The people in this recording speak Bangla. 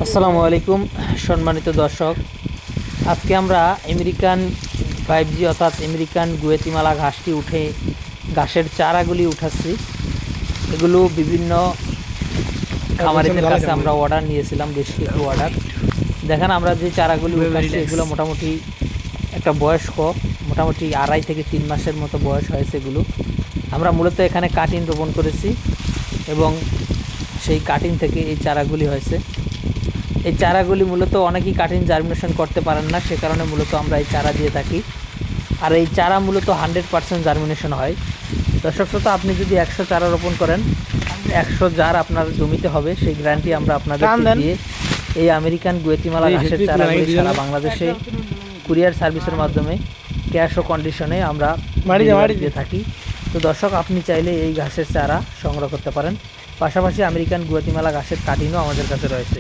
আসসালামু আলাইকুম সম্মানিত দর্শক, আজকে আমরা আমেরিকান 5G অর্থাৎ আমেরিকান গুয়াতিমালা ঘাসটি উঠে ঘাসের চারাগুলি উঠাচ্ছি। এগুলো বিভিন্ন খামারিদের কাছে আমরা অর্ডার নিয়েছিলাম, বেশ কিছু অর্ডার। দেখেন আমরা যে চারাগুলি উঠাচ্ছি এগুলো মোটামুটি একটা বয়স্ক, মোটামুটি 2.5 থেকে 3 মাসের মতো বয়স হয়েছে এগুলো। আমরা মূলত এখানে কাটিং রোপণ করেছি এবং সেই কাটিং থেকে এই চারাগুলি হয়েছে। এই চারাগুলি মূলত অনেকেই কাটিং জার্মিনেশন করতে পারেন না, সে কারণে মূলত আমরা এই চারা দিয়ে থাকি। আর এই চারা মূলত 100% জার্মিনেশন হয়। দর্শক শ্রোতা, আপনি যদি 100 চারা রোপণ করেন, 100 জার আপনার জমিতে হবে, সেই গ্যারান্টি আমরা আপনাদেরকে দিয়ে এই আমেরিকান গুয়াতিমালা ঘাসের চারাগুলি সারা বাংলাদেশে কুরিয়ার সার্ভিসের মাধ্যমে ক্যাশ ও কন্ডিশনে আমরা দিয়ে থাকি। তো দর্শক, আপনি চাইলে এই ঘাসের চারা সংগ্রহ করতে পারেন। পাশাপাশি আমেরিকান গুয়াতিমালা ঘাসের কাটিংও আমাদের কাছে রয়েছে।